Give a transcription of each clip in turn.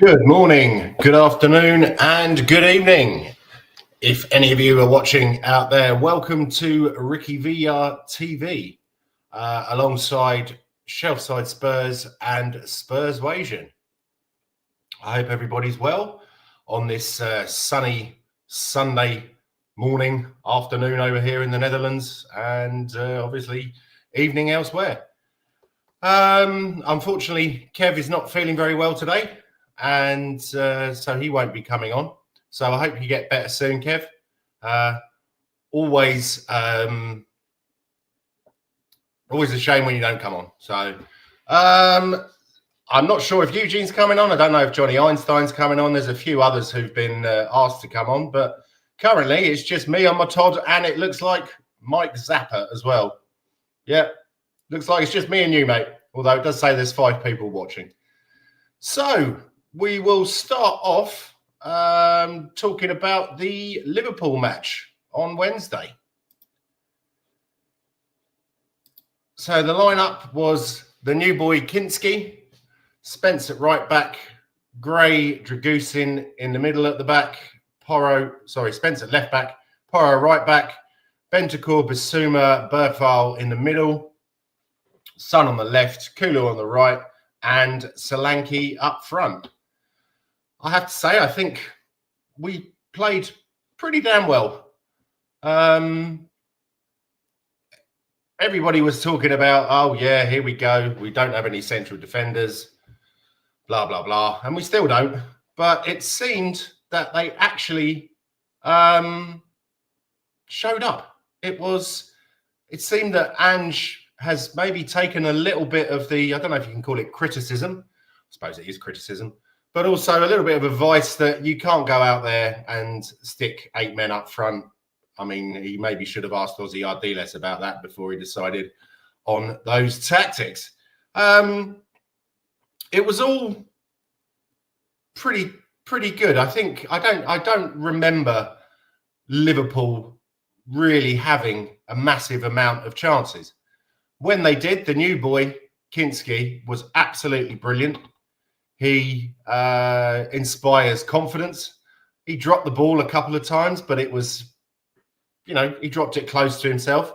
Good morning, good afternoon, and good evening. If any of you are watching out there, welcome to RickyVillaTV alongside Shelfside Spurs and Spurs Wasian. I hope everybody's well on this sunny Sunday morning, afternoon over here in the Netherlands, and obviously evening elsewhere. Unfortunately, Kev is not feeling very well today, and so he won't be coming on. So I hope you get better soon, Kev. Always a shame when you don't come on. So I'm not sure if Eugene's coming on. I don't know if Johnny Einstein's coming on. There's a few others who've been asked to come on, but currently it's just me on my Todd, and it looks like Mike Zappa as well. Yeah, looks like it's just me and you, mate. Although it does say there's 5 people watching. So we will start off talking about the Liverpool match on Wednesday. So the lineup was the new boy Kinski, Spence at right back, Gray, Dragusin in the middle at the back, Spence at left back, Porro right back, Bentancur, Bissouma, Berthal in the middle, Son on the left, Kulu on the right, and Solanke up front. I have to say, I think we played pretty damn well. Everybody was talking about, oh yeah, here we go. We don't have any central defenders, blah, blah, blah. And we still don't. But it seemed that they actually showed up. It seemed that Ange has maybe taken a little bit of the, I don't know if you can call it criticism. I suppose it is criticism. But also a little bit of advice that you can't go out there and stick 8 men up front. I mean, he maybe should have asked Ozzy Ardiles about that before he decided on those tactics. It was all pretty good. I think I don't remember Liverpool really having a massive amount of chances. When they did, the new boy Kinski was absolutely brilliant. He inspires confidence. He dropped the ball a couple of times, but it was, he dropped it close to himself.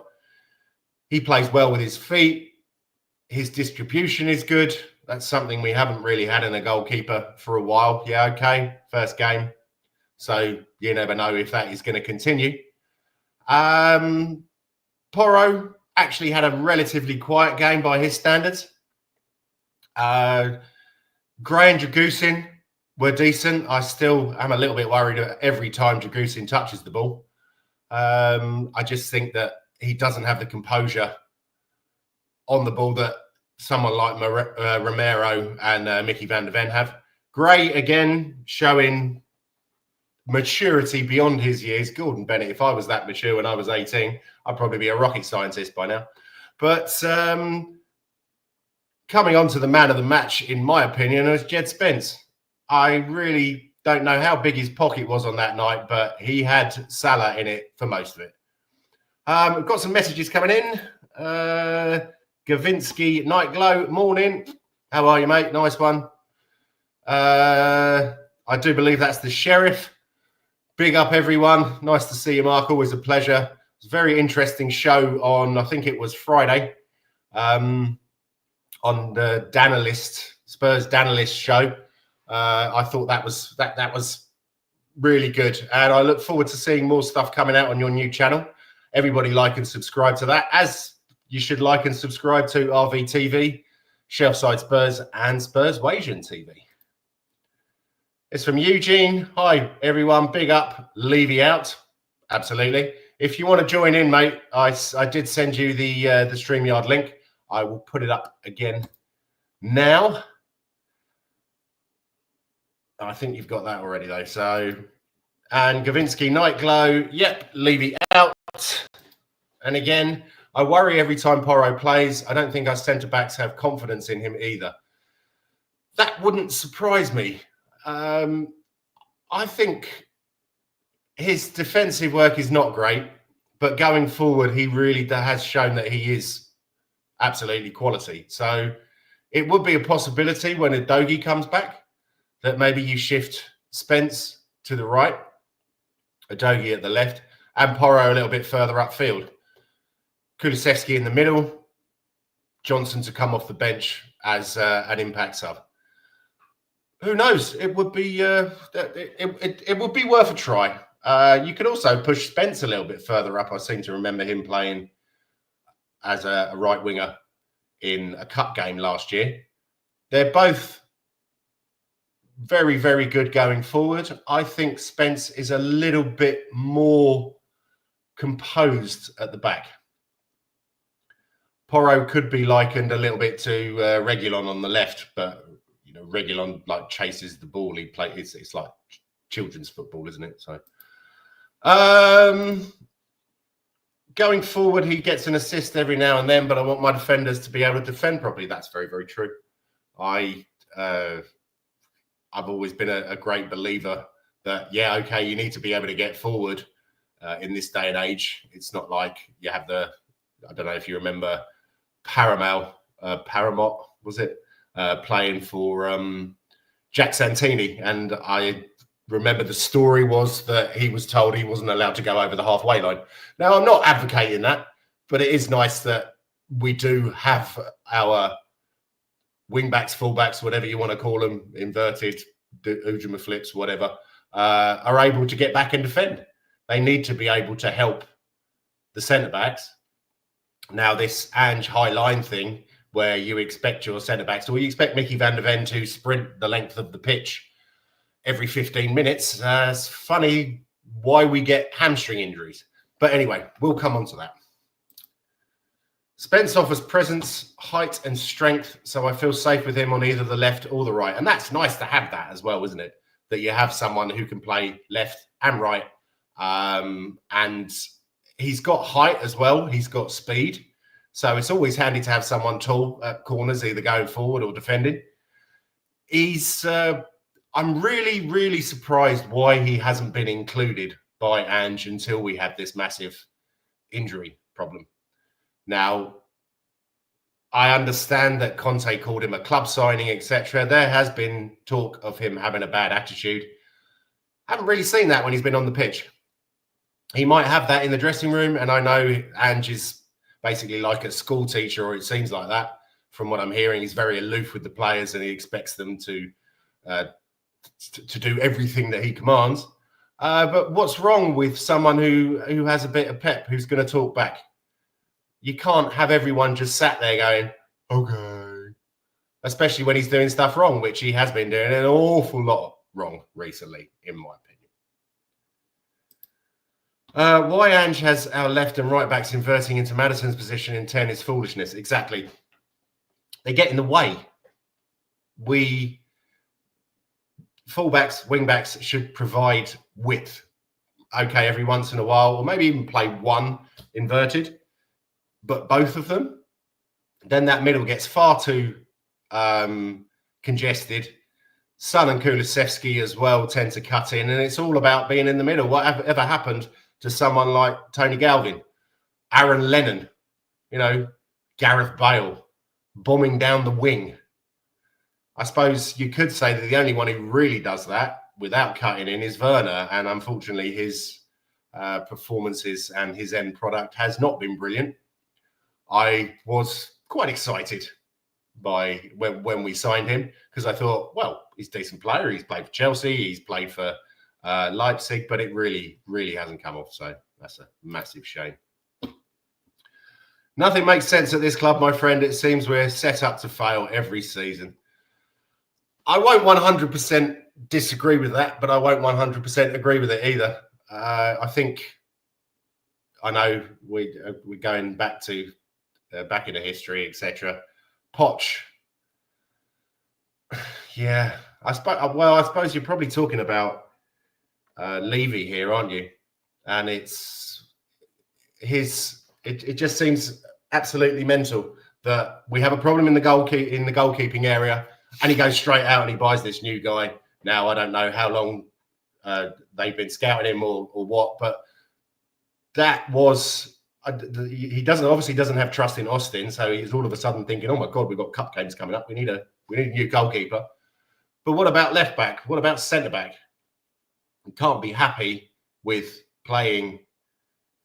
He plays well with his feet. His distribution is good. That's something we haven't really had in a goalkeeper for a while. Yeah, okay, first game. So you never know if that is going to continue. Porro actually had a relatively quiet game by his standards. Gray and Dragusin were decent. I still am a little bit worried every time Dragusin touches the ball. I just think that he doesn't have the composure on the ball that someone like Romero and Mickey van der Ven have. Gray, again, showing maturity beyond his years. Gordon Bennett, if I was that mature when I was 18, I'd probably be a rocket scientist by now. But coming on to the man of the match, in my opinion, was Jed Spence. I really don't know how big his pocket was on that night, but he had Salah in it for most of it. We've got some messages coming in. Gavinsky, Night Glow, morning. How are you, mate? Nice one. I do believe that's the Sheriff. Big up, everyone. Nice to see you, Mark. Always a pleasure. It's a very interesting show on, I think it was Friday, on the Danalist, Spurs Danalist show. I thought that was really good. And I look forward to seeing more stuff coming out on your new channel. Everybody like and subscribe to that, as you should like and subscribe to RVTV, Shelfside Spurs, and Spurs Wasian TV. It's from Eugene. Hi, everyone. Big up. Levy out. Absolutely. If you want to join in, mate, I did send you the StreamYard link. I will put it up again now. I think you've got that already, though. So, and Gavinsky, Night Glow. Yep, Levy out. And again, I worry every time Porro plays. I don't think our centre-backs have confidence in him either. That wouldn't surprise me. I think his defensive work is not great, but going forward, he really has shown that he is absolutely quality. So it would be a possibility when Udogie comes back. that maybe you shift Spence to the right, Udogie at the left, and Porro a little bit further upfield. Kulusevski in the middle, Johnson to come off the bench as an impact sub. Who knows? It would be it would be worth a try. You could also push Spence a little bit further up. I seem to remember him playing as a right winger in a cup game last year. They're both very, very good going forward. I think Spence is a little bit more composed at the back. Porro could be likened a little bit to Reguilon on the left, but you know, Reguilon like chases the ball. He plays. It's like children's football, isn't it? So, going forward, he gets an assist every now and then, but I want my defenders to be able to defend properly. That's very, very true. I've always been a great believer that, yeah, okay, you need to be able to get forward in this day and age. It's not like you have I don't know if you remember Paramount, was it? Playing for Jack Santini. And I remember the story was that he was told he wasn't allowed to go over the halfway line. Now, I'm not advocating that, but it is nice that we do have our wing-backs, full-backs, whatever you want to call them, inverted, Ujuma flips, whatever, are able to get back and defend. They need to be able to help the centre-backs. Now, this Ange high line thing, where you expect your centre-backs, or you expect Mickey van der Ven to sprint the length of the pitch every 15 minutes, it's funny why we get hamstring injuries. But anyway, we'll come on to that. Spence offers presence, height, and strength, so I feel safe with him on either the left or the right. And that's nice to have that as well, isn't it? That you have someone who can play left and right. And he's got height as well. He's got speed. So it's always handy to have someone tall at corners, either going forward or defending. I'm really, really surprised why he hasn't been included by Ange until we had this massive injury problem. Now, I understand that Conte called him a club signing, etc. There has been talk of him having a bad attitude. I haven't really seen that when he's been on the pitch. He might have that in the dressing room, and I know Ange is basically like a school teacher, or it seems like that. From what I'm hearing, he's very aloof with the players, and he expects them to do everything that he commands. But what's wrong with someone who has a bit of pep, who's going to talk back? You can't have everyone just sat there going, okay. Especially when he's doing stuff wrong, which he has been doing an awful lot wrong recently, in my opinion. Why Ange has our left and right backs inverting into Maddison's position in 10 is foolishness. Exactly. They get in the way. Fullbacks, wingbacks should provide width. Okay, every once in a while, or maybe even play one inverted. But both of them, then that middle gets far too congested. Son and Kulusevski as well tend to cut in, and it's all about being in the middle. Whatever happened to someone like Tony Galvin, Aaron Lennon, Gareth Bale, bombing down the wing? I suppose you could say that the only one who really does that without cutting in is Werner, and unfortunately his performances and his end product has not been brilliant. I was quite excited by when we signed him, because I thought, well, he's a decent player. He's played for Chelsea. He's played for Leipzig, but it really, really hasn't come off. So that's a massive shame. Nothing makes sense at this club, my friend. It seems we're set up to fail every season. I won't 100% disagree with that, but I won't 100% agree with it either. I know we're going back into history, etc. Poch, yeah. I suppose you're probably talking about Levy here, aren't you? And it just seems absolutely mental that we have a problem in the goalkeeping area, and he goes straight out and he buys this new guy. Now, I don't know how long they've been scouting him or what, but that was... he obviously doesn't have trust in Austin, so he's all of a sudden thinking, oh my God, we've got cup games coming up. We need a new goalkeeper. But what about left back? What about centre back? You can't be happy with playing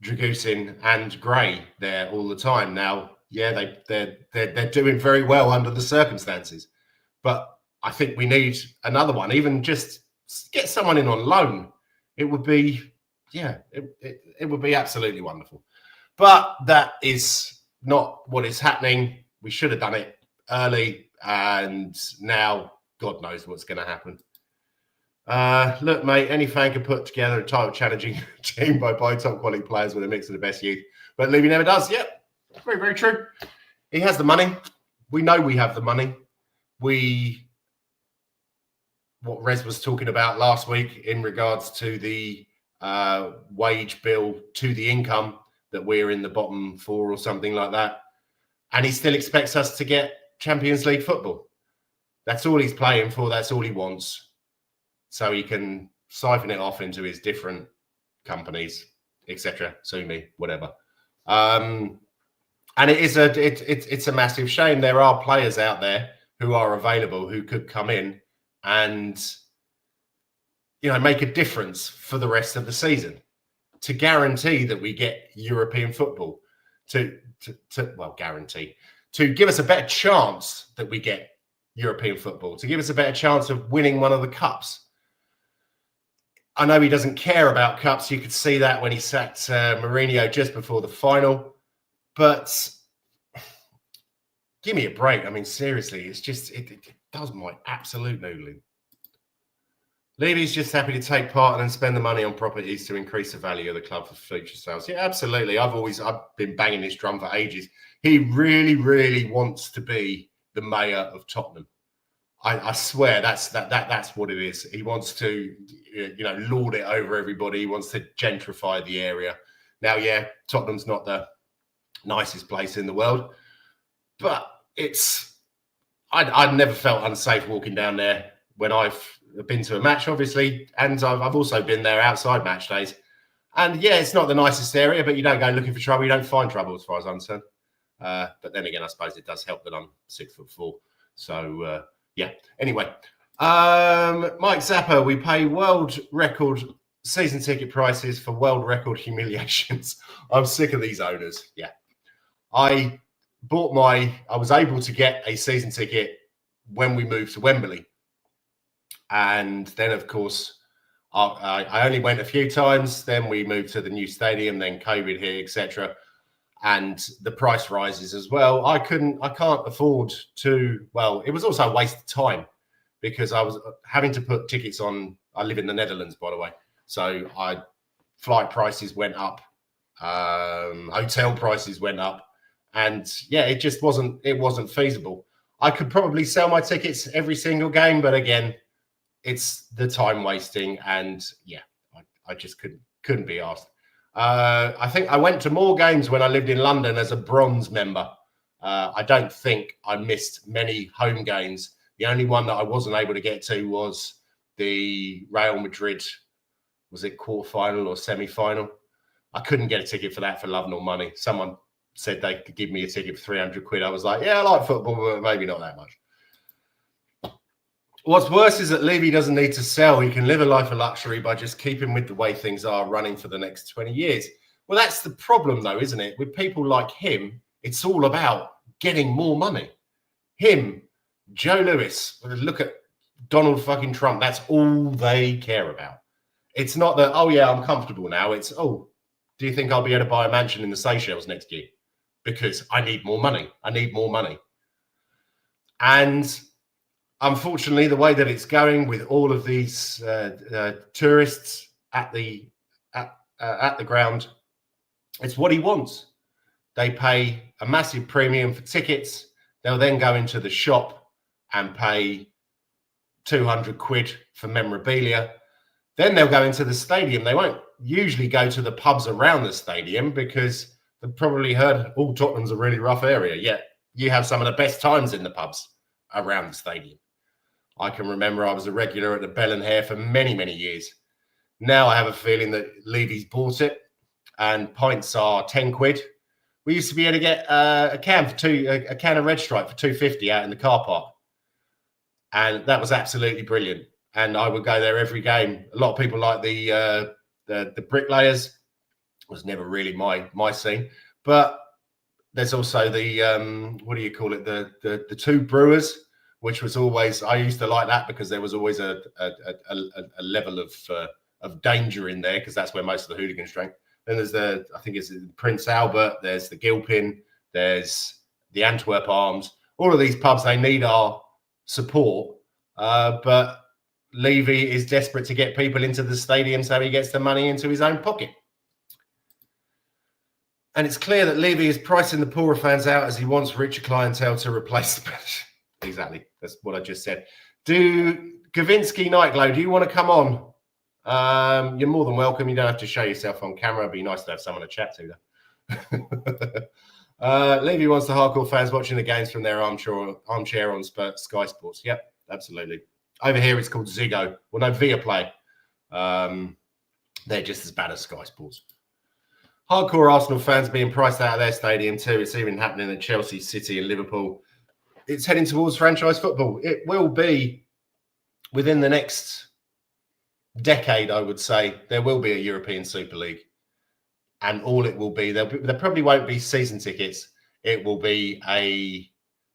Dragusin and Gray there all the time. Now, yeah, they're doing very well under the circumstances, but I think we need another one. Even just get someone in on loan. It would be, it would be absolutely wonderful. But that is not what is happening. We should have done it early, and now God knows what's going to happen. Look, mate, any fan can put together a title challenging team by buying top quality players with a mix of the best youth. But Levy never does. Yep, very, very true. He has the money. We know we have the money. What Rez was talking about last week in regards to the wage bill to the income, that we're in the bottom 4 or something like that. And he still expects us to get Champions League football. That's all he's playing for. That's all he wants. So he can siphon it off into his different companies, etc. Sue me, whatever. And it's a massive shame. There are players out there who are available who could come in and, make a difference for the rest of the season, to guarantee that we get European football, to give us a better chance that we get European football, to give us a better chance of winning one of the cups. I know he doesn't care about cups. You could see that when he sacked Mourinho just before the final. But give me a break. I mean, seriously, it's just, it does my absolute noodling. Levy's just happy to take part and spend the money on properties to increase the value of the club for future sales. Yeah, absolutely. I've been banging this drum for ages. He really, really wants to be the mayor of Tottenham. I swear that's what it is. He wants to, lord it over everybody. He wants to gentrify the area. Now, yeah, Tottenham's not the nicest place in the world, but I'd never felt unsafe walking down there when I've been to a match, obviously, and I've also been there outside match days. And yeah, it's not the nicest area, but you don't go looking for trouble. You don't find trouble, as far as I'm concerned. But then again, I suppose it does help that I'm 6'4". So yeah. Anyway, Mike Zappa, we pay world record season ticket prices for world record humiliations. I'm sick of these owners. Yeah. I was able to get a season ticket when we moved to Wembley. And then, of course, I only went a few times. Then we moved to the new stadium, then COVID hit, etc. And the price rises as well. I can't afford to, it was also a waste of time because I was having to put tickets on. I live in the Netherlands, by the way. So flight prices went up, hotel prices went up. And yeah, it just wasn't feasible. I could probably sell my tickets every single game, but again, it's the time wasting. And yeah, I just couldn't be asked. I think I went to more games when I lived in London as a bronze member. I don't think I missed many home games. The only one that I wasn't able to get to was the Real Madrid, was it quarterfinal or semi-final? I couldn't get a ticket for that for love nor money. Someone said they could give me a ticket for 300 quid. I was like, yeah, I like football, but maybe not that much. What's worse is that Levy doesn't need to sell. He can live a life of luxury by just keeping with the way things are running for the next 20 years. Well, that's the problem, though, isn't it? With people like him, it's all about getting more money. Him, Joe Lewis, look at Donald fucking Trump. That's all they care about. It's not that, oh, yeah, I'm comfortable now. It's, oh, do you think I'll be able to buy a mansion in the Seychelles next year? Because I need more money. I need more money. And unfortunately, the way that it's going with all of these tourists at the ground, it's what he wants. They pay a massive premium for tickets. They'll then go into the shop and pay 200 quid for memorabilia. Then they'll go into the stadium. They won't usually go to the pubs around the stadium because they've probably heard, oh, Tottenham's a really rough area. Yet you have some of the best times in the pubs around the stadium. I can remember I was a regular at the Bell and Hare for many, many years. Now I have a feeling that Levy's bought it and pints are 10 quid. We used to be able to get a can of Red Stripe for 2.50 out in the car park. And that was absolutely brilliant. And I would go there every game. A lot of people like the bricklayers. It was never really my scene. But there's also the what do you call it? The two brewers, which was always, I used to like that because there was always a level of danger in there, because that's where most of the hooligans drank. Then there's I think it's Prince Albert, there's the Gilpin, there's the Antwerp Arms. All of these pubs, they need our support, but Levy is desperate to get people into the stadium so he gets the money into his own pocket. And it's clear that Levy is pricing the poorer fans out as he wants richer clientele to replace the Exactly. That's what I just said. Gavinsky Nightglow, do you want to come on? You're more than welcome. You don't have to show yourself on camera. It'd be nice to have someone to chat to, though. Levy wants the hardcore fans watching the games from their armchair on Sky Sports. Yep, absolutely. Over here, it's called Ziggo. Well, no, Viaplay. They're just as bad as Sky Sports. Hardcore Arsenal fans being priced out of their stadium too. It's even happening at Chelsea, City and Liverpool. It's heading towards franchise football. It will be within the next decade, I would say. There will be a European Super League. And all it will be, there probably won't be season tickets. It will be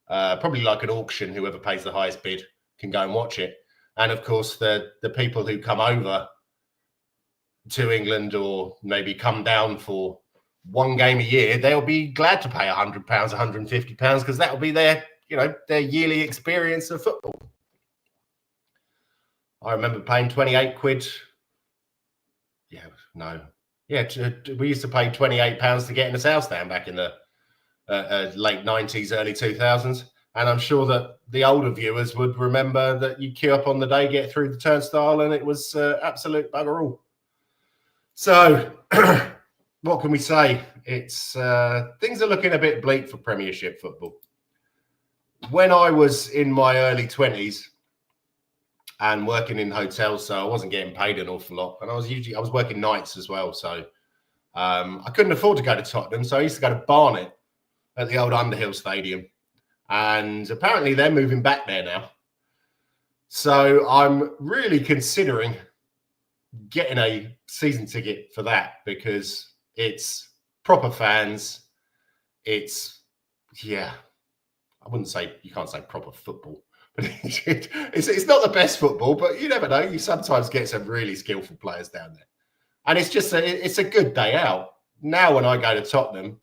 probably like an auction. Whoever pays the highest bid can go and watch it. And of course, the people who come over to England or maybe come down for one game a year, they'll be glad to pay £100, £150, because that will be their yearly experience of football. I remember paying 28 quid. We used to pay £28 to get in a South Stand back in the late 90s, early 2000s. And I'm sure that the older viewers would remember that you queue up on the day, get through the turnstile, and it was absolute bugger all. So what can we say? It's things are looking a bit bleak for Premiership football. When I was in my early 20s and working in hotels, so I wasn't getting paid an awful lot, and I was working nights as well, so I couldn't afford to go to Tottenham, so I used to go to Barnet at the old Underhill Stadium, and apparently they're moving back there now. So I'm really considering getting a season ticket for that, because it's proper fans. It's, I wouldn't say, you can't say proper football, but it's not the best football, but you never know. You sometimes get some really skillful players down there. And it's just, it's a good day out. Now when I go to Tottenham,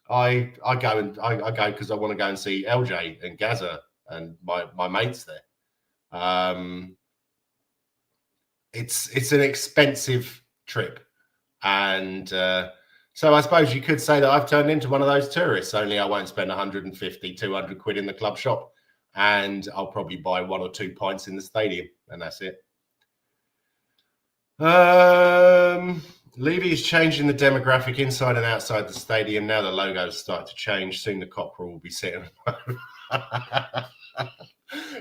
I go because I want to go and see LJ and Gaza and my mates there. It's an expensive trip. And so I suppose you could say that I've turned into one of those tourists, only I won't spend 150, 200 quid in the club shop, and I'll probably buy 1 or 2 pints in the stadium, and that's it. Levy is changing the demographic inside and outside the stadium. Now the logos start to change. Soon the cockerel will be sitting.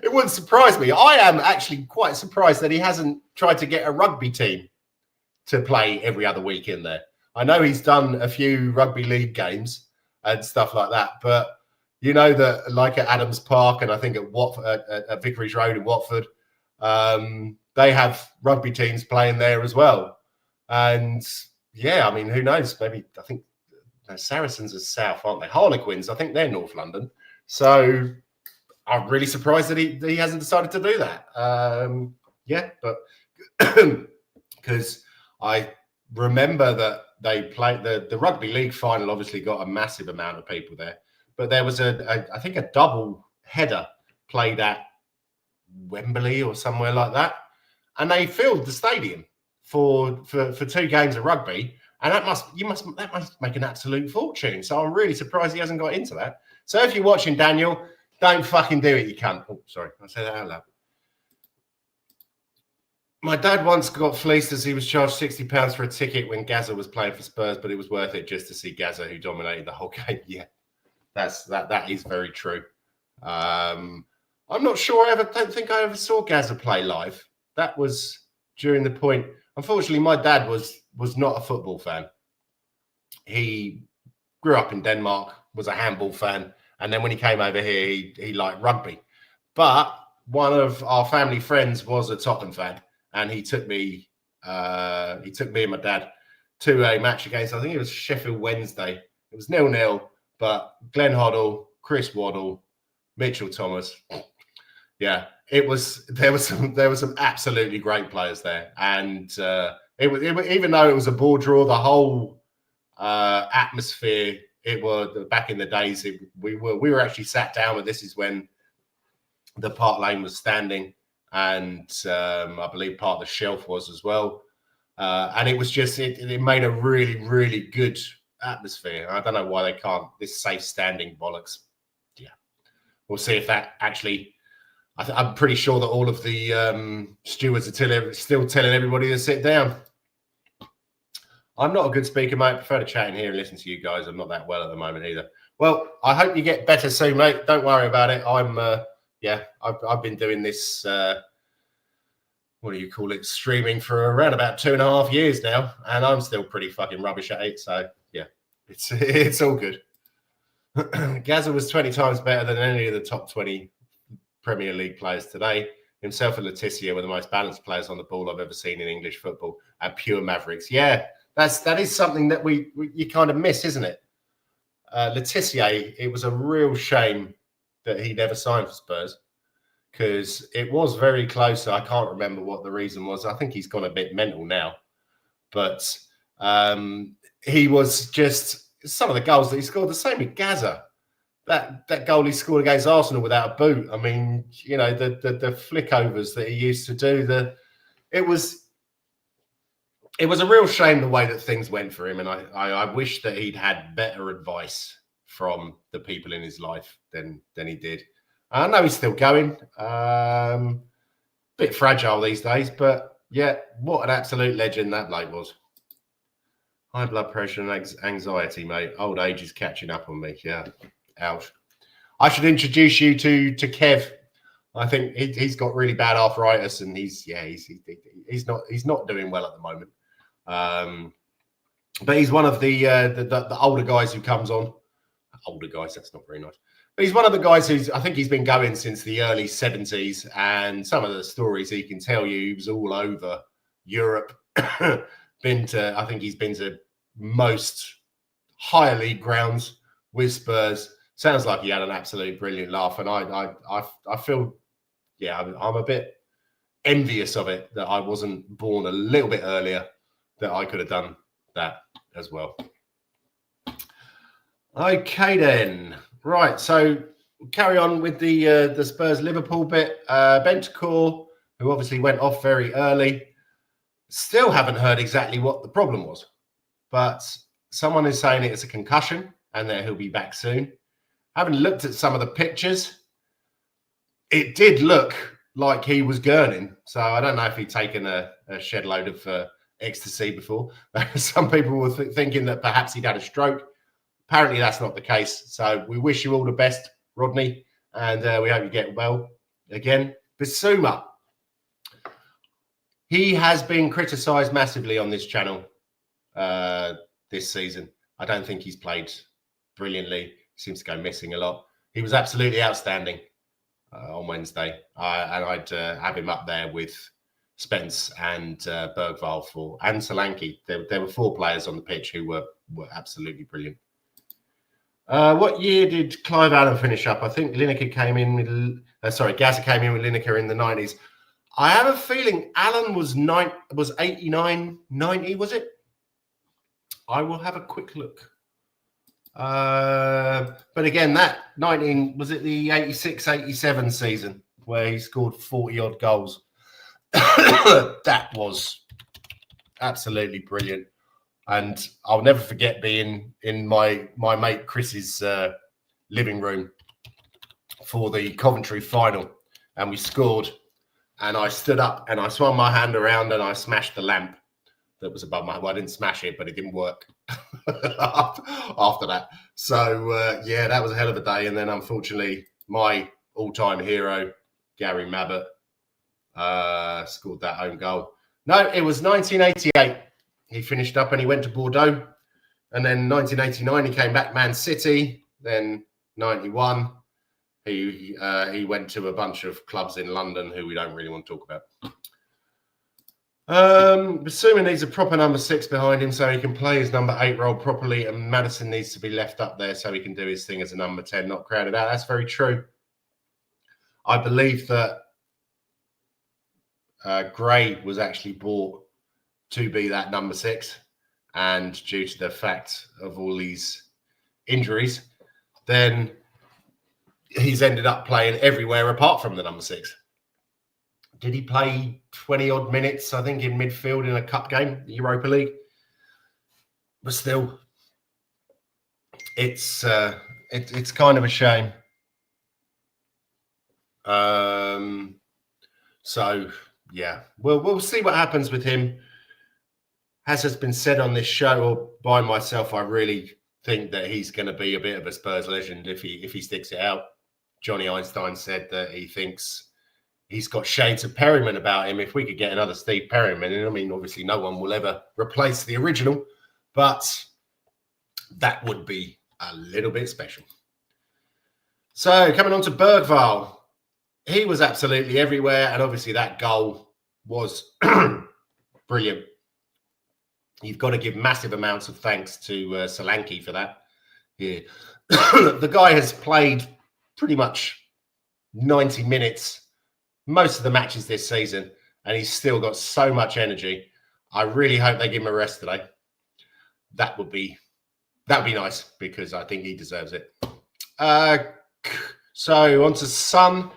It wouldn't surprise me. I am actually quite surprised that he hasn't tried to get a rugby team to play every other week in there. I know he's done a few rugby league games and stuff like that, but you know that, like at Adams Park and I think at Vicarage Road in Watford, they have rugby teams playing there as well. And yeah, I mean, who knows? Maybe, I think Saracens are south, aren't they? Harlequins, I think they're North London. So I'm really surprised that he hasn't decided to do that. But because I remember that they played the rugby league final, obviously got a massive amount of people there, but there was I think a double header played at Wembley or somewhere like that, and they filled the stadium for 2 games of rugby, and that must make an absolute fortune. So I'm really surprised he hasn't got into that. So if you're watching, Daniel, don't fucking do it, you cunt. Oh, sorry, I said that out loud. My dad once got fleeced as he was charged £60 for a ticket when Gaza was playing for Spurs, but it was worth it just to see Gaza, who dominated the whole game. Yeah, that is very true. I'm not sure. I don't think I ever saw Gaza play live. That was during the point. Unfortunately, my dad was not a football fan. He grew up in Denmark, was a handball fan, and then when he came over here, he liked rugby. But one of our family friends was a Tottenham fan, and he took me and my dad to a match against, I think it was Sheffield Wednesday. It was 0-0, but Glenn Hoddle, Chris Waddle, Mitchell Thomas. Yeah, there was some absolutely great players there, and it was even though it was a ball draw, the whole atmosphere. It was back in the days. We were actually sat down, and this is when the Park Lane was standing, and I believe part of the shelf was as well. And it was just it made a really, really good atmosphere. I don't know why they can't this safe standing bollocks. Yeah, we'll see if that actually. I'm pretty sure that all of the stewards are still telling everybody to sit down. I'm not a good speaker, mate. I prefer to chat in here and listen to you guys. I'm not that well at the moment either. Well, I hope you get better soon, mate. Don't worry about it. I've been doing this. What do you call it? Streaming for around about 2.5 years now, and I'm still pretty fucking rubbish at it. So yeah, it's all good. Gazza was 20 times better than any of the top 20 Premier League players today. Himself and Letizia were the most balanced players on the ball I've ever seen in English football, and pure mavericks. Yeah, that is something that you kind of miss, isn't it? Letizia, it was a real shame that he never signed for Spurs, because it was very close. I can't remember what the reason was. I think he's gone a bit mental now, but he was just some of the goals that he scored. The same with Gazza. That goal he scored against Arsenal without a boot. I mean, you know, the flick overs that he used to do. It was a real shame the way that things went for him, and I wish that he'd had better advice from the people in his life than he did. I know he's still going. Bit fragile these days, but yeah, what an absolute legend that bloke was. High blood pressure and anxiety, mate. Old age is catching up on me. Yeah. Ouch. I should introduce you to Kev. I think he's got really bad arthritis, and he's not doing well at the moment. But he's one of the older guys who comes on. Older guys, that's not very nice. But he's one of the guys I think he's been going since the early 70s, and some of the stories he can tell you, he was all over Europe. I think he's been to most higher league grounds with Spurs. Sounds like he had an absolute brilliant laugh, and I feel, yeah, I'm a bit envious of it that I wasn't born a little bit earlier, that I could have done that as well. Okay then, right. So carry on with the Spurs Liverpool bit. Bentancur, who obviously went off very early, still haven't heard exactly what the problem was, but someone is saying it's a concussion and that he'll be back soon. Having looked at some of the pictures, it did look like he was gurning. So I don't know if he'd taken a shed load of ecstasy before. Some people were thinking that perhaps he'd had a stroke. Apparently that's not the case. So we wish you all the best, Rodney, and we hope you get well again. Bissouma. He has been criticised massively on this channel this season. I don't think he's played brilliantly. Seems to go missing a lot. He was absolutely outstanding on Wednesday, and I'd have him up there with Spence and Bergvall and Solanke. There were 4 players on the pitch who were absolutely brilliant. What year did Clive Allen finish up? I think Lineker came in with Gazza came in with Lineker in the 90s. I have a feeling Allen was 89, 90, was it? I will have a quick look. But again, that 19 was it the 86-87 season where he scored 40 odd goals. That was absolutely brilliant, and I'll never forget being in my mate Chris's living room for the Coventry final, and we scored, and I stood up and I swung my hand around and I smashed the lamp that was above my. Well, I didn't smash it, but it didn't work after that. So yeah, that was a hell of a day. And then unfortunately, my all-time hero, Gary Mabbott, scored that own goal. No, it was 1988. He finished up and he went to Bordeaux. And then 1989, he came back Man City. Then 91. He went to a bunch of clubs in London who we don't really want to talk about. Assuming needs a proper number 6 behind him so he can play his number 8 role properly, and Maddison needs to be left up there so he can do his thing as a number 10, not crowded out. That's very true. I believe that Gray was actually bought to be that number 6, and due to the fact of all these injuries, then he's ended up playing everywhere apart from the number 6. Did he play 20 odd minutes, I think, in midfield in a cup game, the Europa League? But still, it's kind of a shame. So yeah, we'll see what happens with him. As has been said on this show or by myself, I really think that he's going to be a bit of a Spurs legend if he sticks it out. Johnny Einstein said that he thinks he's got shades of Perryman about him. If we could get another Steve Perryman, and I mean, obviously no one will ever replace the original, but that would be a little bit special. So coming on to Bergvall, he was absolutely everywhere, and obviously that goal was brilliant. You've got to give massive amounts of thanks to Solanke for that. Yeah. The guy has played pretty much 90 minutes most of the matches this season, and he's still got so much energy. I really hope they give him a rest today. That would be nice, because I think he deserves it. So on to Son.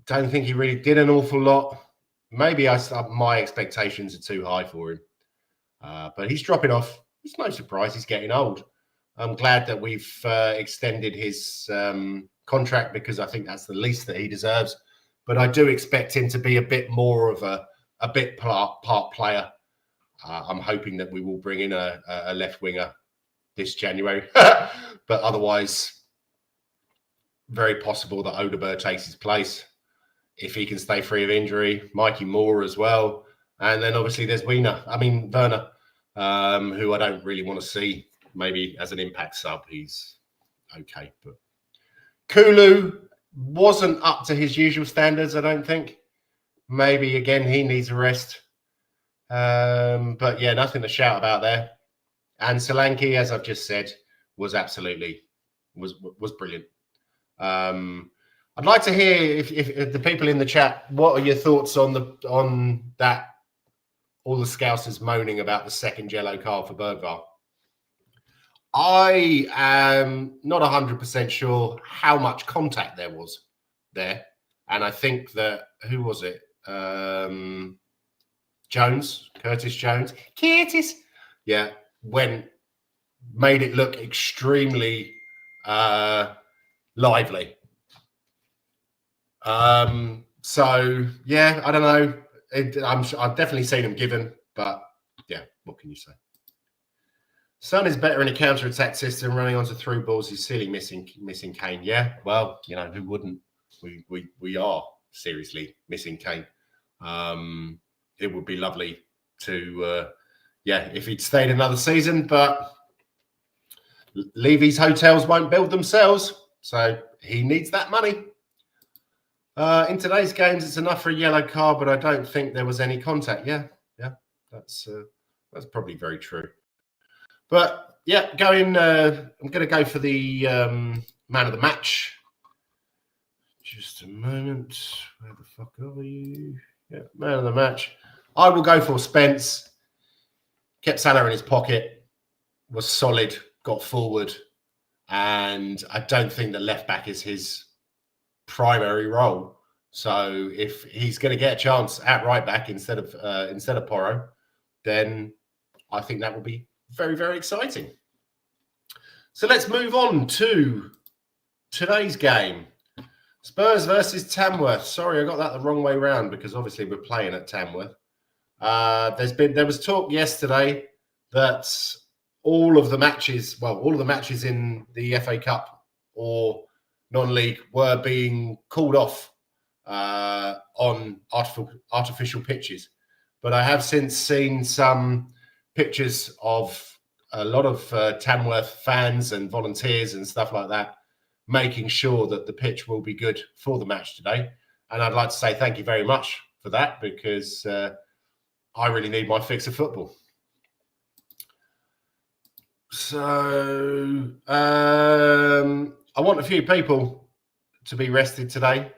Don't think he really did an awful lot. Maybe my expectations are too high for him. But he's dropping off. It's no surprise he's getting old. I'm glad that we've extended his contract, because I think that's the least that he deserves. But I do expect him to be a bit more of a bit part player. I'm hoping that we will bring in a left winger this January. But otherwise, very possible that Odegaard takes his place if he can stay free of injury. Mikey Moore as well. And then obviously there's Werner, who I don't really want to see. Maybe as an impact sub, he's okay. But Kulu wasn't up to his usual standards, I don't think. Maybe, again, he needs a rest. But yeah, nothing to shout about there. And Solanke, as I've just said, was absolutely brilliant. I'd like to hear if the people in the chat, what are your thoughts on that? All the Scousers moaning about the second yellow card for Bergvall. I am not 100% sure how much contact there was there. And I think that, who was it? Curtis Jones. Yeah, made it look extremely lively. So, yeah, I don't know. I've definitely seen him given, but yeah, what can you say? Son is better in a counter-attack system, running onto through balls. He's silly missing Kane. Yeah, well, who wouldn't? We are seriously missing Kane. It would be lovely to, if he'd stayed another season, but Levy's hotels won't build themselves, so he needs that money. In today's games, it's enough for a yellow card, but I don't think there was any contact. Yeah, that's probably very true. But yeah, I'm going to go for the man of the match. Just a moment. Where the fuck are you? Yeah, man of the match. I will go for Spence. Kept Salah in his pocket. Was solid. Got forward, and I don't think that left back is his primary role. So if he's going to get a chance at right back instead of Porro, then I think that will be very, very exciting. So let's move on to today's game. Spurs versus Tamworth. Sorry, I got that the wrong way round, because obviously we're playing at Tamworth. There was talk yesterday that all of the matches in the FA Cup or non-league were being called off on artificial pitches. But I have since seen some pictures of a lot of Tamworth fans and volunteers and stuff like that making sure that the pitch will be good for the match today. And I'd like to say thank you very much for that, because I really need my fix of football. So I want a few people to be rested today.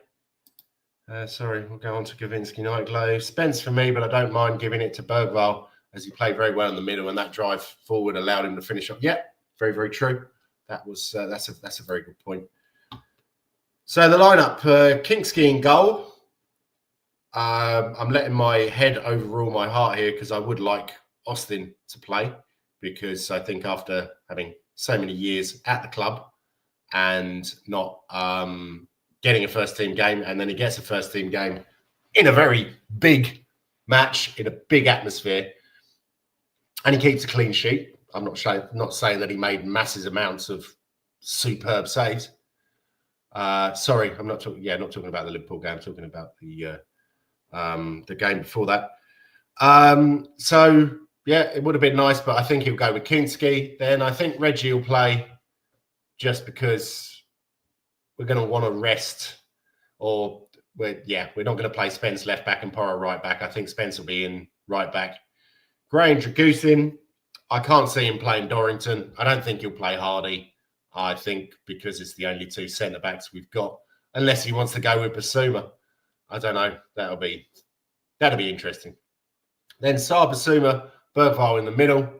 Sorry, we'll go on to Gavinsky Nightglow. Spence for me, but I don't mind giving it to Bergwall, as he played very well in the middle, and that drive forward allowed him to finish up. Yeah, very, very true. That was that's a very good point. So the lineup: Kingsky in goal. I'm letting my head overrule my heart here, because I would like Austin to play, because I think after having so many years at the club and not getting a first team game, and then he gets a first team game in a very big match, in a big atmosphere, and he keeps a clean sheet. I'm not saying that he made massive amounts of superb saves. Sorry, I'm not talking. Yeah, not talking about the Liverpool game. I'm talking about the game before that. So yeah, it would have been nice, but I think he'll go with Kinsky. Then I think Reggie will play, just because we're going to want to rest, or we're not going to play Spence left back and Porro right back. I think Spence will be in right back. Gray and Dragusin. I can't see him playing Dorrington. I don't think he'll play Hardy. I think because it's the only two centre backs we've got, unless he wants to go with Basuma. I don't know. That'll be interesting. Then Saar, Basuma, Bergwall in the middle.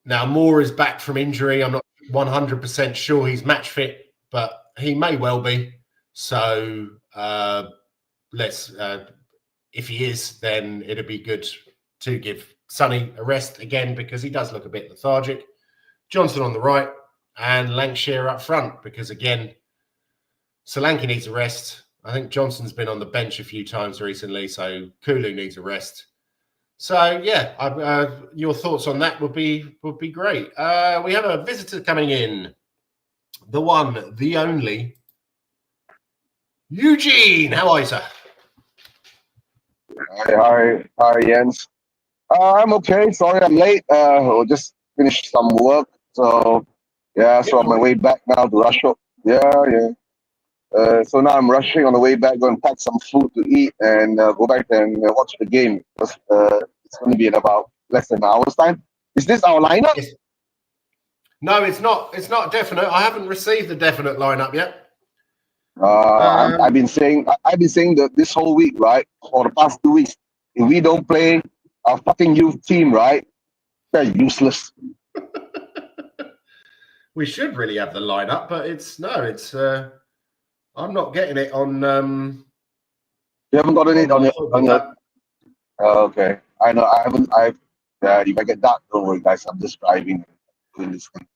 Now Moore is back from injury. I'm not 100% sure he's match fit, but he may well be. So if he is, then it'd be good to give Sonny a rest again, because he does look a bit lethargic. Johnson on the right and Lancashire up front, because again, Solanke needs a rest. I think Johnson's been on the bench a few times recently, so Kulu needs a rest. So yeah, your thoughts on that would be great. We have a visitor coming in, the one, the only, Eugene. How are you, sir? Hi, Jens. I'm okay. Sorry, I'm late. Just finished some work, so yeah. So on my way back now to rush up. Yeah. So now I'm rushing on the way back, going to pack some food to eat and go back and watch the game, because it's going to be in about less than an hour's time. Is this our lineup? Yes. No, it's not. It's not definite. I haven't received the definite lineup yet. I've been saying that this whole week, right, for the past 2 weeks, if we don't play our fucking youth team, right, they're useless. We should really have the lineup, but it's I'm not getting it on. You haven't gotten it on your. Okay, I know. I haven't. If I get dark, don't worry, guys. I'm just driving, doing this thing.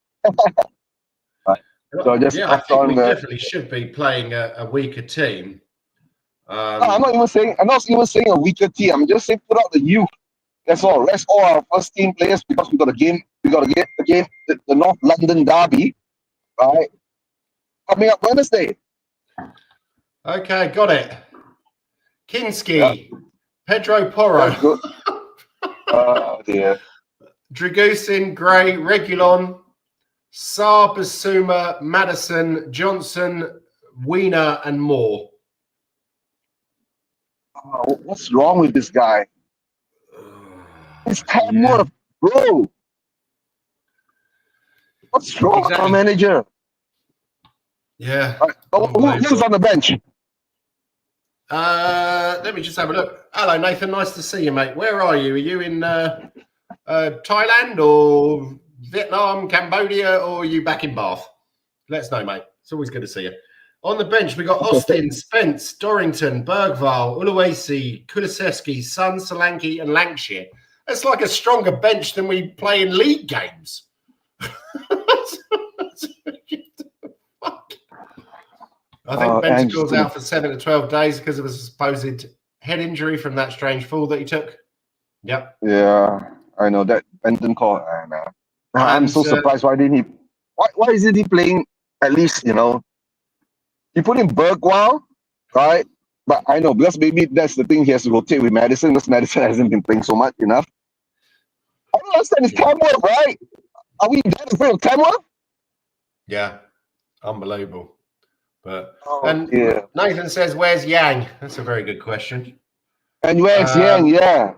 So I think we definitely should be playing a weaker team. I'm not even saying a weaker team. I'm just saying put out the youth. That's all. Rest all our first team players, because we got a game. We got to get the game, the North London derby, right? Coming up Wednesday. Okay, got it. Kinsky, Pedro Porro. Oh dear. Dragusin, Gray, Regulon, Saar, Basuma, Madison, Johnson, Wiener, and Moore. Oh, what's wrong with this guy? It's Tamworth, bro. What's wrong with our manager? Yeah. Who's on the bench? Let me just have a look. Hello, Nathan. Nice to see you, mate. Where are you? Are you in Thailand or Vietnam, Cambodia, or are you back in Bath? Let us know, mate. It's always good to see you. On the bench, we got Austin, Spence, Dorrington, Bergwall, Uluwasi, Kulusevski, Son, Solanke, and Lancashire. That's like a stronger bench than we play in league games. I think Bentancur's out for 7 to 12 days because of a supposed head injury from that strange fall that he took. Yep. Yeah, I know that Bentancur. I'm so surprised. Why didn't he? Why isn't he playing at least? You know, he put in Bergwall, right? But I know, because maybe that's the thing, he has to rotate with Madison, because Madison hasn't been playing so much enough. I don't understand. It's Tamworth, right? Are we that afraid of Tamworth? Yeah. Unbelievable. But yeah. Nathan says, "Where's Yang?" That's a very good question. And where's Yang? Yeah.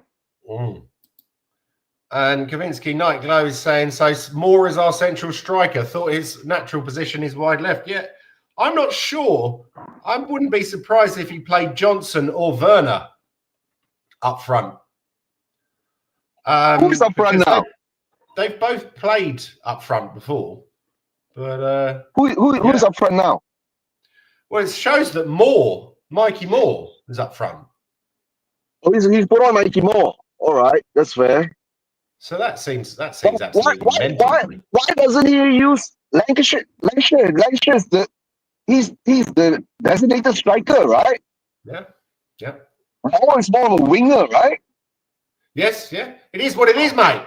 And Kavinsky Nightglow is saying, "So Moore is our central striker. Thought his natural position is wide left." Yeah, I'm not sure. I wouldn't be surprised if he played Johnson or Werner up front. Who's up front now? They've both played up front before, but who's up front now? Well, it shows that Mikey Moore, is up front. Oh, he's put on Mikey Moore. All right, that's fair. So that seems absolutely mental. Why doesn't he use Lancashire? Lancashire is he's the designated striker, right? Yeah. Moore is more of a winger, right? Yes, yeah. It is what it is, mate.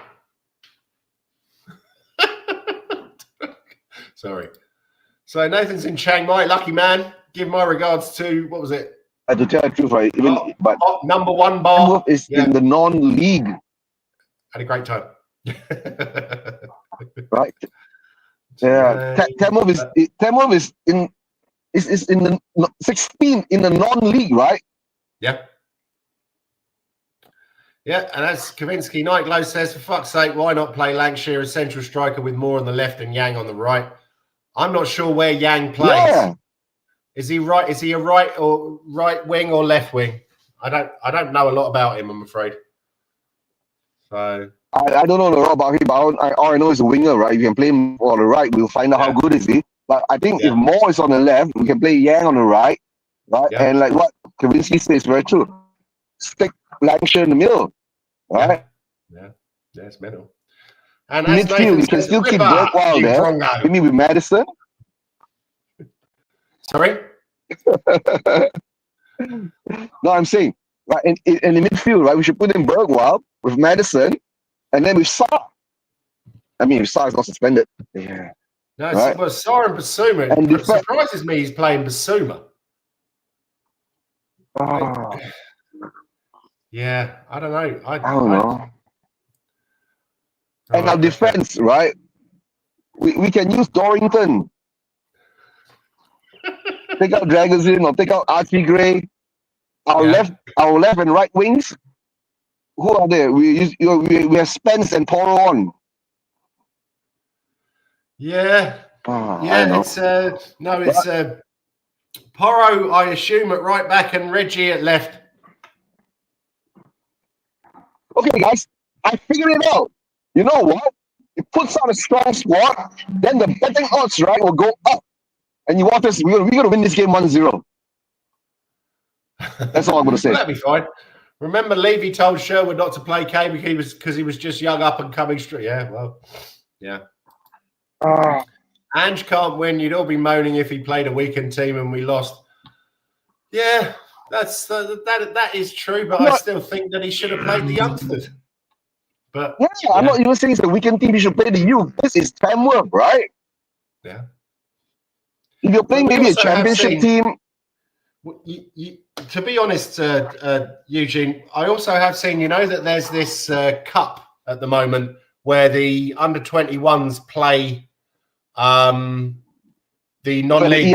Sorry. So Nathan's in Chiang Mai, lucky man. Give my regards to, what was it? To tell the truth, right? But number one bar is in the non-league. Had a great time. Right. Yeah. Tamworth is in the 16 in the non-league, right? Yeah. Yeah, and as Kavinsky Nightglow says, for fuck's sake, why not play Lancashire as central striker with Moore on the left and Yang on the right? I'm not sure where Yang plays. Yeah. Is he right? Is he a right wing or left wing? I don't know a lot about him, I'm afraid. So I don't know a lot about him, but all I know is a winger, right? If you can play him on the right, we'll find out how good is he. But I think if Moore is on the left, we can play Yang on the right, right? Yeah. And like what Kavinsky says, very true. Stick Lancashire in the middle, right? Yeah, it's mental. And midfield, you can still keep Bergwall there. You mean with Madison? Sorry? No, I'm saying, right, in the midfield, right, we should put in Bergwall with Madison and then with Sarr. I mean, if Sarr is not suspended. Yeah. No, right? Well, Sarr and Basuma. And it surprises me he's playing Basuma. Yeah, I don't know. I don't know. And our defense, right? We can use Dorrington. Take out Dragosin or take out Archie Gray. Our left and right wings. Who are there? We have Spence and Poro on. Yeah. It's Poro, I assume, at right back and Reggie at left. Okay, guys, I figured it out. You know what? It puts on a strong squad, then the betting odds, right, will go up. And you want us, we're going to win this game 1-0. That's all I'm going to say. That'd be fine. Remember, Levy told Sherwood not to play K because he was just young up and coming straight. Yeah, well, yeah. Ange can't win. You'd all be moaning if he played a weakened team and we lost. Yeah, that is true, but I still think that he should have played the youngsters. But I'm not even saying it's a weekend team. You should play the youth. This is Tamworth, right? Yeah. If you're playing maybe a championship team. To be honest, Eugene, I also have seen, that there's this cup at the moment where the under-21s play the non-league.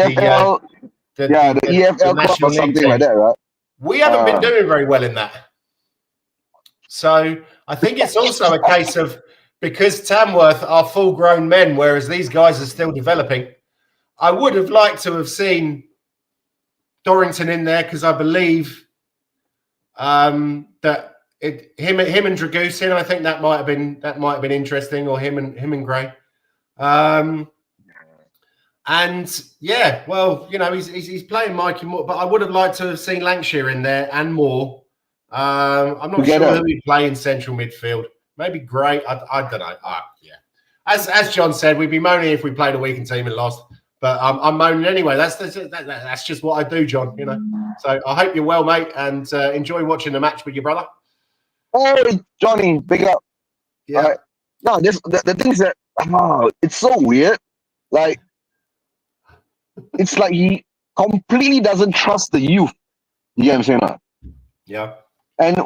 The EFL Cup or something like that, right? We haven't been doing very well in that. So I think it's also a case of, because Tamworth are full-grown men, whereas these guys are still developing, I would have liked to have seen Dorrington in there, because I believe that him and Dragusin, I think that might have been interesting, or him and Gray. And yeah, well, he's playing Mikey Moore, but I would have liked to have seen Lancashire in there and Moore. I'm not sure who he'd play in central midfield. Maybe Gray. I don't know. Yeah. As John said, we'd be moaning if we played a weakened team and lost. But I'm moaning anyway. That's just what I do, John. So I hope you're well, mate, and enjoy watching the match with your brother. Hey, Johnny, big up. Yeah. No, the things that it's so weird. Like, it's like he completely doesn't trust the youth. You get what I'm saying? Huh? Yeah. And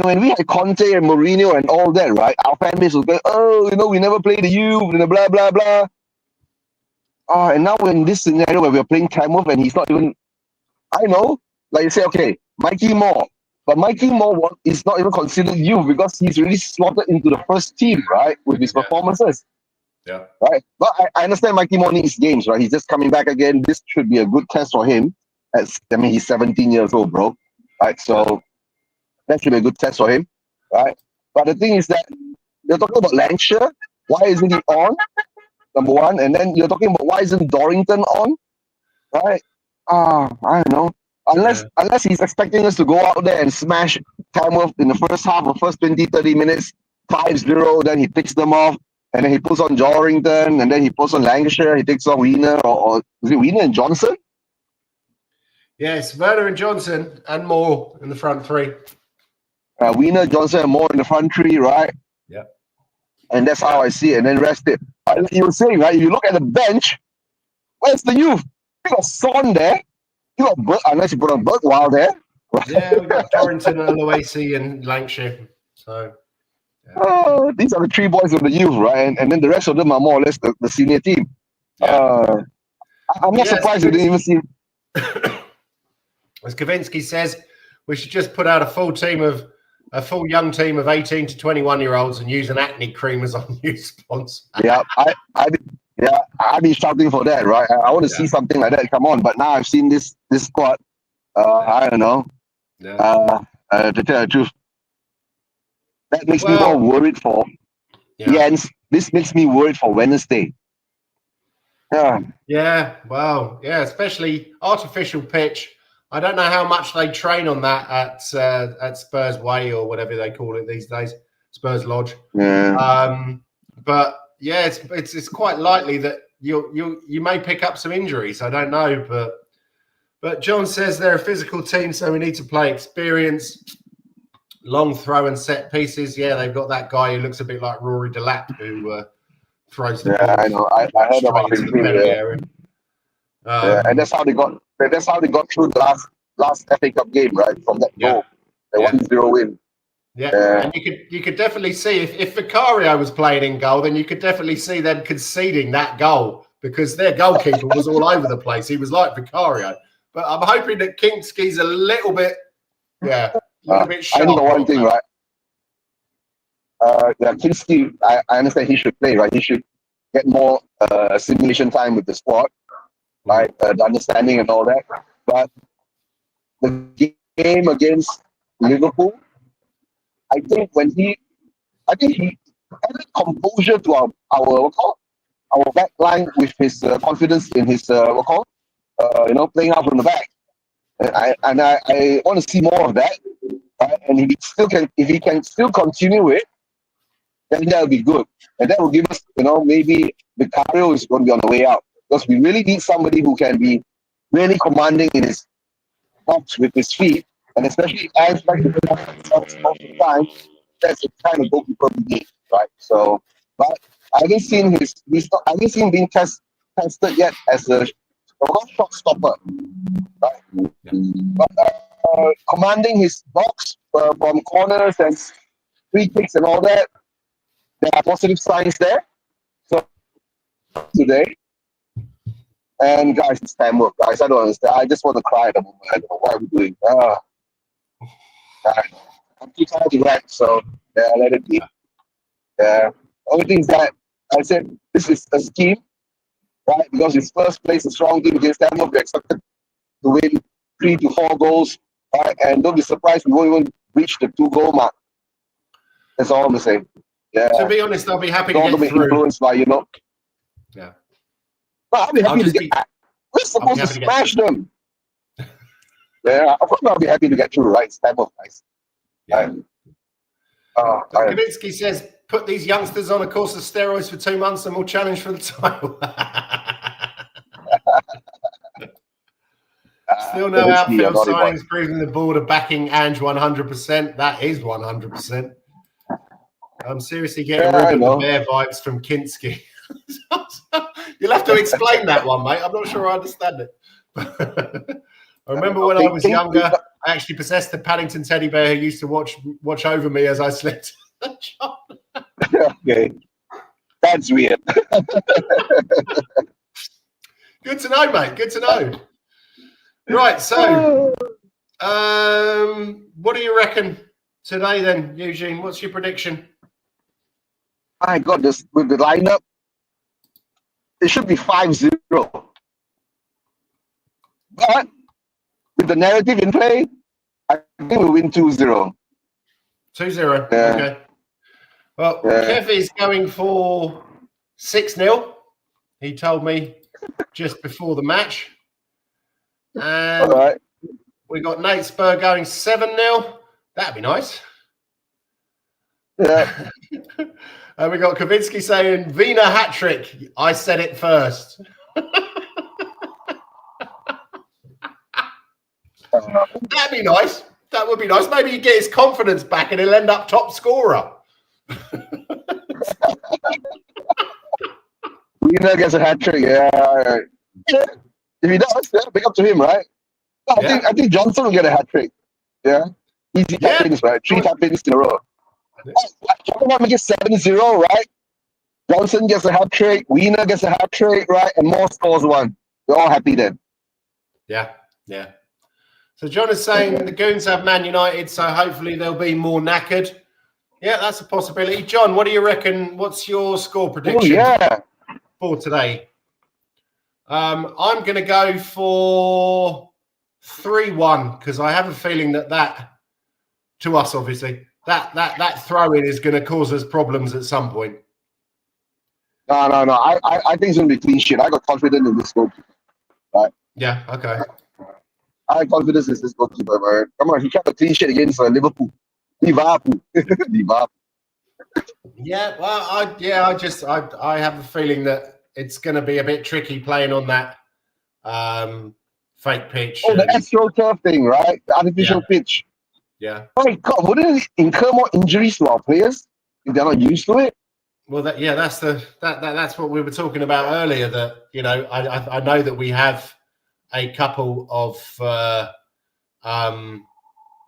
when we had Conte and Mourinho and all that, right? Our fan base was going, we never play the youth, and blah blah blah. And now in this scenario where we're playing Tamworth and he's not even, I know, like you say, okay, Mikey Moore. But Mikey Moore is not even considered youth because he's really slotted into the first team, right? With his performances. Yeah. Right. But I understand Mikey Moore needs games, right? He's just coming back again. This should be a good test for him. He's 17 years old, bro. Right. So that should be a good test for him. Right. But the thing is that you're talking about Lancashire. Why isn't he on? Number one. And then you're talking about why isn't Dorrington on? Right. I don't know. Unless he's expecting us to go out there and smash Tamworth in the first half or first 20, 30 minutes, 5-0, then he picks them off, and then he puts on Dorrington, and then he puts on Lancashire, he takes on Wiener, or is it Wiener and Johnson? Yes, Werner and Johnson and Moore in the front three. Wiener, Johnson, and Moore in the front three, right? Yeah. And that's how I see it, and then rest it. You were saying, right, if you look at the bench, where's the youth? You got Son there. You got Bert, unless you put on Bert Wild there. Yeah, we got Torrington, Aloisi, and Lancashire. So, these are the three boys of the youth, right? And then the rest of them are more or less the senior team. I'm not surprised you didn't even see. As Kavinsky says, we should just put out a full young team of 18 to 21-year-olds and use an acne cream as our new sponsor. Yeah, I've been shouting for that, right? I want to see something like that come on, but now I've seen this squad. I don't know. To tell the truth, that makes me more worried for Jens. This makes me worried for Wednesday. Especially artificial pitch. I don't know how much they train on that at Spurs Way or whatever they call it these days, Spurs Lodge. But yeah, it's quite likely that you may pick up some injuries. I don't know, but John says they're a physical team, so we need to play experience, long throw and set pieces. Yeah, they've got that guy who looks a bit like Rory Delap who throws the ball. I know. I heard about him too. And that's how they got. That's how they got through the last FA Cup game, right? From that goal, the 1-0 win. Yeah, and you could definitely see if Vicario was playing in goal, then you could definitely see them conceding that goal because their goalkeeper was all over the place. He was like Vicario, but I'm hoping that Kinski's a little bit, a little bit sharp. I know one thing, right? Kinski, I understand he should play, right? He should get more simulation time with the squad, right? The understanding and all that. But the game against Liverpool, I think he added composure to our back line with his confidence in his playing out from the back. And I want to see more of that. Right? And if he can still continue it, then that will be good. And that will give us, maybe Vicario is going to be on the way out. Because we really need somebody who can be really commanding in his box with his feet. And especially as like the time, that's the kind of goalkeeper we need, right? So, but I haven't seen him being tested yet as a shot stopper, right? But commanding his box from corners and free kicks and all that, there are positive signs there. So today, and guys, it's Tamworth, guys. I don't understand. I just want to cry at the moment. I don't know what we're doing. I'm too tired to write, so let it be. Only thing is that I said this is a scheme, right? Because it's first place, a strong team against Tamworth. We're expected to win 3 to 4 goals, right? And don't be surprised we won't even reach the 2-goal mark. That's all I'm gonna say. Yeah. To be honest, I'll be happy to get through. Influenced by Yeah. But I'll be happy to get. We're supposed to smash them. Yeah, of course I'll be happy to get through, right? It's Tamworth, guys. Yeah. Kavinsky says, put these youngsters on a course of steroids for 2 months and we'll challenge for the title. Still no outfield signings proving the board are backing Ange 100%. That is 100%. I'm seriously getting rid of the bear vibes from Kinski. You'll have to explain that one, mate. I'm not sure I understand it. I remember when I was younger, I actually possessed a Paddington teddy bear who used to watch over me as I slept. Okay, that's weird. Good to know, mate. Good to know. Right, so what do you reckon today then, Eugene? What's your prediction? I got this with the lineup. It should be 5-0. But with the narrative in play, I think we'll win 2-0. 2-0. Yeah. Okay. Well, Yeah. Kev is going for 6-0. He told me just before the match. And All right. we got Nate Spur going 7-0. That'd be nice. Yeah. And we got Kavinsky saying Vina hat trick. I said it first. That'd be nice. That would be nice. Maybe he'd get his confidence back and he'll end up top scorer. Wiener gets a hat trick. Yeah. If he does, yeah, big up to him, right? I think Johnson will get a hat trick. Yeah. Easy tap ins, right? 3 tap ins in a row. Johnson make it 7-0, right? Johnson gets a hat trick, Wiener gets a hat trick, right? And Moore scores 1. We're all happy then. Yeah, yeah. So John is saying the Goons have Man United, so hopefully they'll be more knackered. Yeah, that's a possibility. John, what do you reckon? What's your score prediction for today? I'm going to go for 3-1 because I have a feeling that to us, obviously, that throw-in is going to cause us problems at some point. No. I think it's going to be clean sheet. I got confidence in this goalkeeper. Right? Yeah, okay. I have confidence in this goalkeeper, man. Come on, he kept a clean sheet against Liverpool. Liverpool. Yeah, well, I have a feeling that it's going to be a bit tricky playing on that fake pitch. Oh, the AstroTurf thing, right? The artificial pitch. Yeah. Oh my God, wouldn't it incur more injuries to our players if they're not used to it? Well, that's what we were talking about earlier. That I know that we have a couple of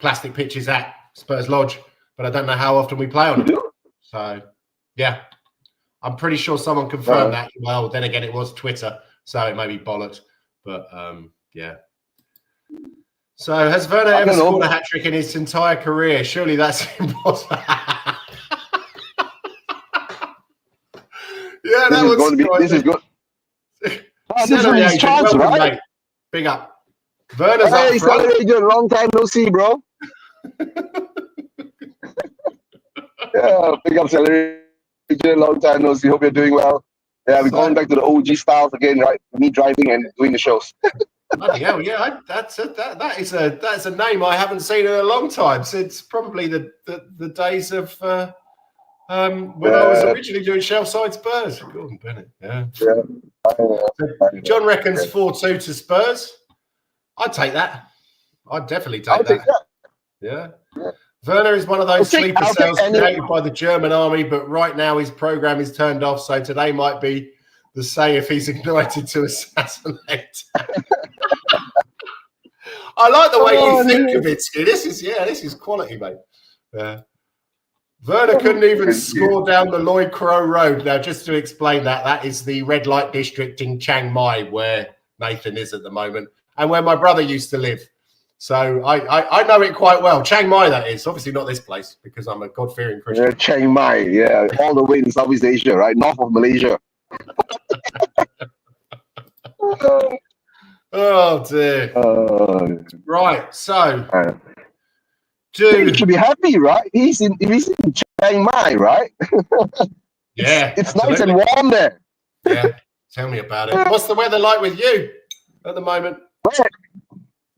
plastic pitches at Spurs Lodge, but I don't know how often we play on them. So, yeah, I'm pretty sure someone confirmed that. Well, then again, it was Twitter, so it may be bollocks. But yeah. So, has Werner ever scored a hat trick in his entire career? Surely that's impossible. Yeah, that was going to be. This is good. This is his chance, right? Mate. Big up. Werner's up front. Hey, long time no see, bro. Yeah, big up, Celery. Long time no see. Hope you're doing well. Yeah, we're going back to the OG styles again, right? Me driving and doing the shows. Bloody hell, yeah, that's a name I haven't seen in a long time. Since probably the days of when I was originally doing Shelfside Spurs. Gordon Bennett, yeah. John reckons 4-2 to Spurs. I'd take that. I'd definitely take that. Yeah. Werner is one of those sleeper cells created by the German army, but right now his program is turned off, so today might be the say if he's ignited to assassinate. I like the way you think of it, Ski. This is quality, mate. Yeah. Werner couldn't even score down the Lloyd Crow Road. Now, just to explain that is the red light district in Chiang Mai where Nathan is at the moment and where my brother used to live. So I know it quite well. Chiang Mai, that is. Obviously not this place because I'm a God-fearing Christian. Yeah, Chiang Mai, yeah. All the way in Southeast Asia, right? North of Malaysia. Oh, dear. Right, so... Dude, he should be happy, right? He's in Chiang Mai, right? Yeah, it's nice and warm there. Yeah, tell me about it. What's the weather like with you at the moment? Wet.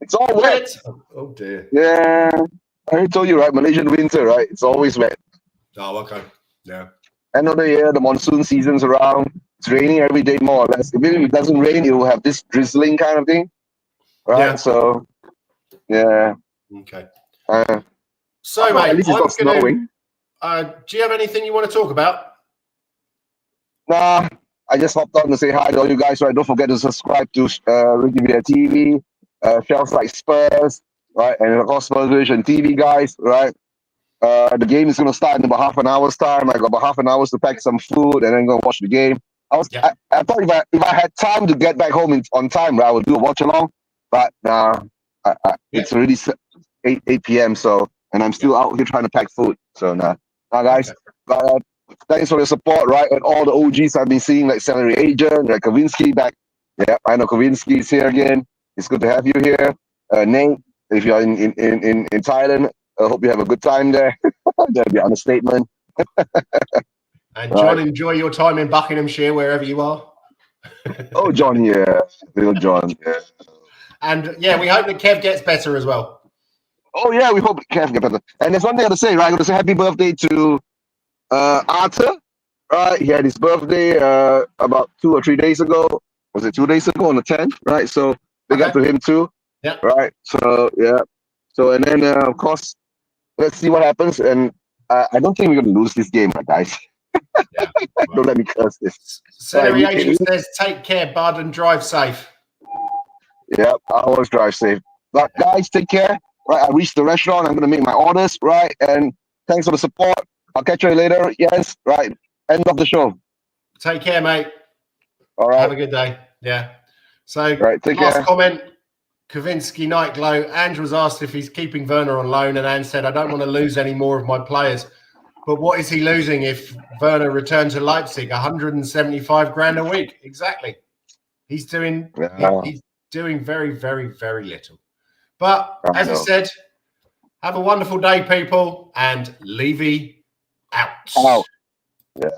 It's all wet. Oh dear. Yeah, I told you, right? Malaysian winter, right? It's always wet. Oh, okay. Yeah. End of the year, the monsoon season's around. It's raining every day, more or less. Even if it doesn't rain, it will have this drizzling kind of thing, right? Yeah. So, yeah. Okay. So, mate, at least it's not snowing. Do you have anything you want to talk about? Nah, I just hopped on to say hi to all you guys. Right, don't forget to subscribe to RickyVillaTV, Shells Like Spurs, right, and of course Spurs Vision TV guys, right. The game is going to start in about half an hour's time. I got about half an hour to pack some food and then go watch the game. I thought if I had time to get back home on time, right, I would do a watch along. But it's already 8 p.m. So, and I'm still out here trying to pack food. So nah, guys. Okay. But, thanks for the support, right? And all the OGs I've been seeing, like Salary Agent, like Kavinsky back. Yeah, I know Kavinsky is here again. It's good to have you here. Nate, if you're in Thailand, I hope you have a good time there. That'll be an understatement. And John, enjoy your time in Buckinghamshire, wherever you are. Oh, John, yeah. Little John, yeah. And yeah, we hope that Kev gets better as well. Oh, yeah, we hope Kev gets better. And there's one thing I have to say, right? I got to say happy birthday to Arthur. Right? He had his birthday about 2 or 3 days ago. Was it 2 days ago on the 10th? Right? So big up to him too. Yeah. Right. So, yeah. So, and then, of course, let's see what happens. And I don't think we're going to lose this game, guys. Yeah. Don't let me curse this. Celery Agent says, take care, bud, and drive safe. Yeah, I always drive safe. But guys, take care. Right, I reached the restaurant. I'm going to make my orders. Right. And thanks for the support. I'll catch you later. Yes. Right. End of the show. Take care, mate. All right. Have a good day. Yeah. So, right, take last care. comment. Kavinsky Nightglow. Ange was asked if he's keeping Werner on loan, and Ange said, I don't want to lose any more of my players. But what is he losing if Werner returns to Leipzig? 175 grand a week. Exactly. He's doing he's doing very, very, very little. But as I said, have a wonderful day, people, and Levy out. Yeah.